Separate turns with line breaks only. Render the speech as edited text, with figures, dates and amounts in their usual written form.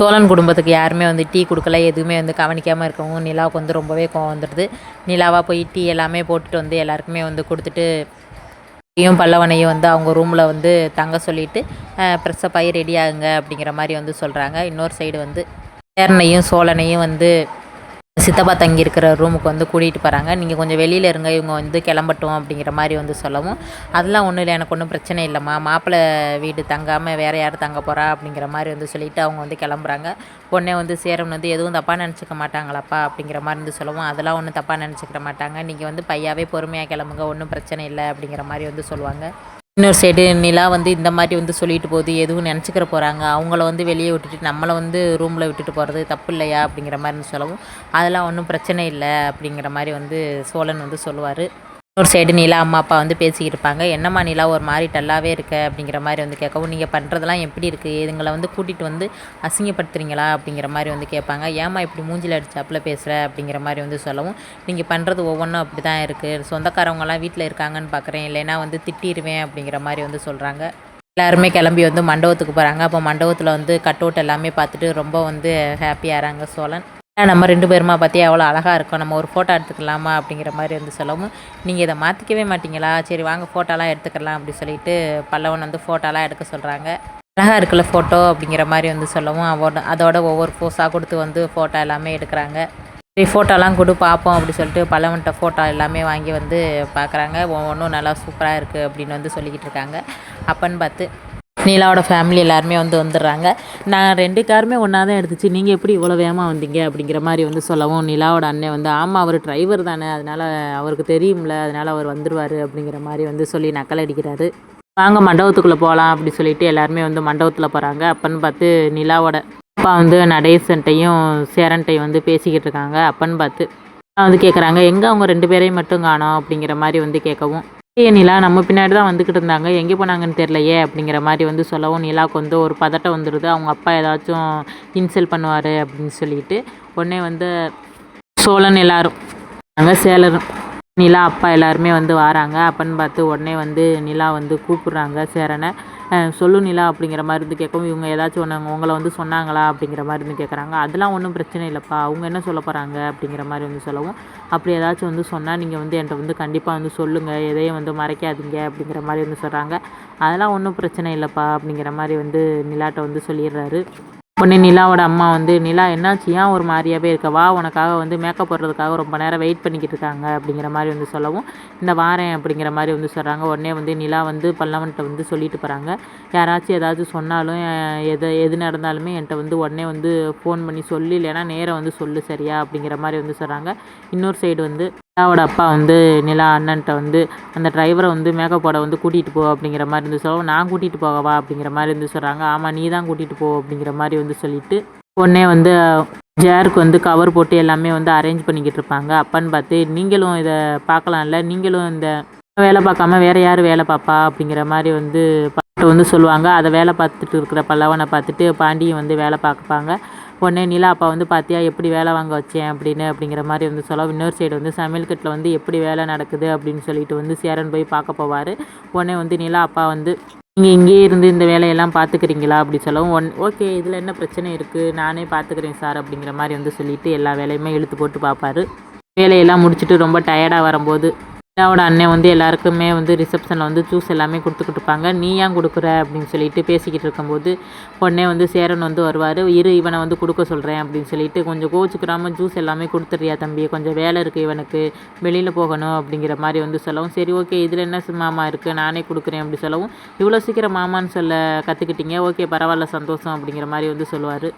சோழன் குடும்பத்துக்கு யாருமே வந்து டீ கொடுக்கல, எதுவுமே வந்து கவனிக்காமல் இருக்கவும் நிலாவுக்கு வந்து ரொம்பவே கோவம் வந்துடுது. நிலாவாக போய் டீ எல்லாமே போட்டுட்டு வந்து எல்லாருக்குமே வந்து கொடுத்துட்டு பல்லவனையும் வந்து அவங்க ரூமில் வந்து தங்க சொல்லிவிட்டு ஃப்ரெஷ்ஷப் ஆகி ரெடி ஆகுங்க அப்படிங்கிற மாதிரி வந்து சொல்கிறாங்க. இன்னொரு சைடு வந்து சேரனையும் சோழனையும் வந்து சித்தப்பா தங்கியிருக்கிற ரூமுக்கு வந்து கூட்டிகிட்டு போகிறாங்க. நீங்கள் கொஞ்சம் வெளியில் இருங்க, இவங்க வந்து கிளம்பட்டும் அப்படிங்கிற மாதிரி வந்து சொல்லவும், அதெல்லாம் ஒன்றும் இல்லை, எனக்கு ஒன்றும் பிரச்சனை இல்லைம்மா, மாப்பிள்ளை வீடு தங்காமல் வேறு யார் தங்க போகிறா அப்படிங்கிற மாதிரி வந்து சொல்லிவிட்டு அவங்க வந்து கிளம்புறாங்க. உடனே வந்து சேரன் வந்து எதுவும் தப்பாக நினச்சிக்க மாட்டாங்களாப்பா அப்படிங்கிற மாதிரி வந்து சொல்லவும், அதெல்லாம் ஒன்றும் தப்பாக நினச்சிக்கிற மாட்டாங்க, நீங்கள் வந்து பையாவே பொறுமையாக கிளம்புங்க, ஒன்றும் பிரச்சனை இல்லை அப்படிங்கிற மாதிரி வந்து சொல்லுவாங்க. இன்னொரு சைடு நிலா வந்து இந்த மாதிரி வந்து சொல்லிட்டு போகுது, எதுவும் நினச்சிக்கிற போகிறாங்க, அவங்கள வந்து வெளியே விட்டுட்டு நம்மளை வந்து ரூமில் விட்டுட்டு போகிறது தப்பு இல்லையா அப்படிங்கிற மாதிரி சொல்லவும், அதெல்லாம் ஒன்றும் பிரச்சனை இல்லை அப்படிங்கிற மாதிரி வந்து சோழன் வந்து சொல்லுவார். ஒரு சைடு நிலா அம்மா அப்பா வந்து பேசிக்கிட்டு இருப்பாங்க. என்னம்மா நிலா ஒரு மாதிரி டல்லாகவே இருக்க அப்படிங்கிற மாதிரி வந்து கேட்கவும், நீங்கள் பண்ணுறதெல்லாம் எப்படி இருக்குது, இதுங்களை வந்து கூட்டிகிட்டு வந்து அசிங்கப்படுத்துறீங்களா அப்படிங்கிற மாதிரி வந்து கேட்பாங்க. ஏம்மா இப்படி மூஞ்சில் அடிச்சாப்புல பேசுகிற அப்படிங்கிற மாதிரி வந்து சொல்லவும், நீங்கள் பண்ணுறது ஒவ்வொன்றும் அப்படி தான் இருக்குது, சொந்தக்காரவங்களாம் வீட்டில் இருக்காங்கன்னு பார்க்குறேன், இல்லைன்னா வந்து திட்டிடுவேன் அப்படிங்கிற மாதிரி வந்து சொல்கிறாங்க. எல்லாருமே கிளம்பி வந்து மண்டபத்துக்கு போகிறாங்க. அப்போ மண்டபத்தில் வந்து கட் அவுட் எல்லாமே பார்த்துட்டு ரொம்ப வந்து ஹாப்பியாகிறாங்க சோழன். நம்ம 2 பேருமா பார்த்தியா எவ்வளோ அழகாக இருக்கும், நம்ம ஒரு ஃபோட்டோ எடுத்துக்கலாமா அப்படிங்கிற மாதிரி வந்து சொல்லவும், நீங்கள் இதை மாற்றிக்கவே மாட்டிங்களா, சரி வாங்க ஃபோட்டோலாம் எடுத்துக்கலாம் அப்படி சொல்லிட்டு பல்லவன் வந்து ஃபோட்டோலாம் எடுக்க சொல்கிறாங்க. அழகாக இருக்குல்ல ஃபோட்டோ அப்படிங்கிற மாதிரி வந்து சொல்லவும், அதோட ஒவ்வொரு போஸாக கொடுத்து வந்து ஃபோட்டோ எல்லாமே எடுக்கிறாங்க. சரி ஃபோட்டோலாம் கொடு பார்ப்போம் அப்படி சொல்லிட்டு பல்லவன்கிட்ட ஃபோட்டோ எல்லாமே வாங்கி வந்து பார்க்குறாங்க. ஒவ்வொன்றும் நல்லா சூப்பராக இருக்குது அப்படின்னு வந்து சொல்லிக்கிட்டு இருக்காங்க. அப்பன்னு பார்த்து நிலாவோட ஃபேமிலி எல்லாருமே வந்து வந்துடுறாங்க. நான் 2 காருமே ஒன்றா தான் எடுத்துச்சு, நீங்கள் எப்படி இவ்வளோ வேகமாக வந்தீங்க அப்படிங்கிற மாதிரி வந்து சொல்லவும், நிலாவோட அண்ணன் வந்து ஆமாம் அவர் டிரைவர் தானே, அதனால் அவருக்கு தெரியும்ல, அதனால் அவர் வந்துடுவார் அப்படிங்கிற மாதிரி வந்து சொல்லி நக்கல் அடிக்கிறாரு. வாங்க மண்டபத்துக்குள்ளே போகலாம் அப்படி சொல்லிட்டு எல்லாருமே வந்து மண்டபத்தில் போகிறாங்க. அப்பன்னு பார்த்து நிலாவோட அப்பா வந்து நடேசன்ட்டையும் சேரன்ட்டையும் வந்து பேசிக்கிட்டு இருக்காங்க. அப்பன்னு பார்த்து வந்து கேட்குறாங்க, எங்கே அவங்க 2 பேரையும் மட்டும் காணோம் அப்படிங்கிற மாதிரி வந்து கேட்கவும், நிலா நம்ம பின்னாடி தான் வந்துக்கிட்டு இருந்தாங்க, எங்கே போனாங்கன்னு தெரிலையே அப்படிங்கிற மாதிரி வந்து சொல்லவும், நிலாவுக்கு வந்து ஒரு பதட்டம் வந்துடுது, அவங்க அப்பா ஏதாச்சும் இன்சல்ட் பண்ணுவார் அப்படின்னு சொல்லிட்டு. உடனே வந்து சோழன் எல்லாரும் அங்கே சேலரும் நிலா அப்பா எல்லாருமே வந்து வராங்க. அப்பன்னு பார்த்து உடனே வந்து நிலா வந்து கூப்பிட்றாங்க சேரனை. சொல்லு நிலா அப்படிங்கிற மாதிரி இருந்து கேட்கவும், இவங்க ஏதாச்சும் ஒன்று உங்களை வந்து சொன்னாங்களா அப்படிங்கிற மாதிரி இருந்து கேட்குறாங்க. அதெல்லாம் ஒன்றும் பிரச்சனை இல்லைப்பா, அவங்க என்ன சொல்ல போகிறாங்க அப்படிங்கிற மாதிரி வந்து சொல்லவும், அப்படி ஏதாச்சும் வந்து சொன்னால் நீங்கள் வந்து என்கிட்ட வந்து கண்டிப்பாக வந்து சொல்லுங்கள், எதையும் வந்து மறைக்காதீங்க அப்படிங்கிற மாதிரி வந்து சொல்கிறாங்க. அதெல்லாம் ஒன்றும் பிரச்சனை இல்லைப்பா அப்படிங்கிற மாதிரி வந்து நிலாட்ட வந்து சொல்லிடுறாரு. உடனே நிலாவோட அம்மா வந்து, நிலா என்னாச்சு, ஏன் ஒரு மாதிரியாகவே இருக்க, வா உனக்காக வந்து மேக்கப் போடுறதுக்காக ரொம்ப நேரம் வெயிட் பண்ணிக்கிட்டு இருக்காங்க அப்படிங்கிற மாதிரி வந்து சொல்லவும், இந்த வாரேன் அப்படிங்கிற மாதிரி வந்து சொல்கிறாங்க. உடனே வந்து நிலா வந்து பல்லவன்கிட்ட வந்து சொல்லிட்டு போகிறாங்க, யாராச்சும் ஏதாச்சும் சொன்னாலும் எது நடந்தாலுமே என்கிட்ட வந்து உடனே வந்து ஃபோன் பண்ணி சொல்லி, இல்லைன்னா நேரம் வந்து சொல்லு சரியா அப்படிங்கிற மாதிரி வந்து சொல்கிறாங்க. இன்னொரு சைடு வந்து நிலாவோட அப்பா வந்து நிலா அண்ணன்ட்ட வந்து அந்த டிரைவரை வந்து மேக்கப் போட வந்து கூட்டிகிட்டு போ அப்படிங்கிற மாதிரி இருந்து சொல்லவும், நான் கூட்டிகிட்டு போகவா அப்படிங்கிற மாதிரி இருந்து சொல்கிறாங்க. ஆமாம் நீ தான் கூட்டிகிட்டு போ அப்படிங்கிற மாதிரி வந்து சொல்லிவிட்டு உடனே வந்து ஜேருக்கு வந்து கவர் போட்டு எல்லாமே வந்து அரேஞ்ச் பண்ணிக்கிட்டு இருப்பாங்க. அப்பன்னு பார்த்து, நீங்களும் இதை பார்க்கலாம்ல, நீங்களும் இந்த வேலை பார்க்காம வேறு யார் வேலை பார்ப்பா அப்படிங்கிற மாதிரி வந்து பாட்டு வந்து சொல்லுவாங்க. அதை வேலை பார்த்துட்டு இருக்கிற பல்லவனை பார்த்துட்டு பாண்டியும் வந்து வேலை பார்ப்பாங்க. உடனே நிலா அப்பா வந்து பார்த்தியா எப்படி வேலை வாங்க வச்சேன் அப்படிங்கிற மாதிரி வந்து சொல்ல, இன்னொரு சைடு வந்து சமையல் கட்டில் வந்து எப்படி வேலை நடக்குது அப்படின்னு சொல்லிட்டு வந்து சேரன் போய் பார்க்க போவார். உடனே வந்து நிலா அப்பா வந்து, நீங்கள் இங்கேயே இருந்து இந்த வேலையெல்லாம் பார்த்துக்கிறீங்களா அப்படி சொல்லவும், ஓகே இதில் என்ன பிரச்சனை இருக்குது, நானே பார்த்துக்கிறேன் சார் அப்படிங்கிற மாதிரி வந்து சொல்லிவிட்டு எல்லா வேலையுமே இழுத்து போட்டு பார்ப்பார். வேலையெல்லாம் முடிச்சுட்டு ரொம்ப டயர்டாக வரும்போது நிலாவோட அண்ணன் வந்து எல்லாருக்குமே வந்து ரிசப்ஷனில் வந்து ஜூஸ் எல்லாமே கொடுத்துக்கிட்டு இருப்பாங்க. நீ ஏன் கொடுக்குற அப்படின்னு சொல்லிட்டு பேசிக்கிட்டு இருக்கும்போது உடனே வந்து சேரன் வந்து வருவார். இவனை வந்து கொடுக்க சொல்கிறேன் அப்படின்னு சொல்லிட்டு, கொஞ்சம் கோச்சுக்கிறாமல் ஜூஸ் எல்லாமே கொடுத்துட்றியா தம்பி, கொஞ்சம் வேலை இருக்குது இவனுக்கு, வெளியில் போகணும் அப்படிங்கிற மாதிரி வந்து சொல்லவும், சரி ஓகே இதில் என்ன மாமா இருக்குது, நானே கொடுக்குறேன் அப்படி சொல்லவும், இவ்வளோ சீக்கிரம் மாமான்னு சொல்ல கற்றுக்கிட்டீங்க, ஓகே பரவாயில்ல சந்தோஷம் அப்படிங்கிற மாதிரி வந்து சொல்லுவார்.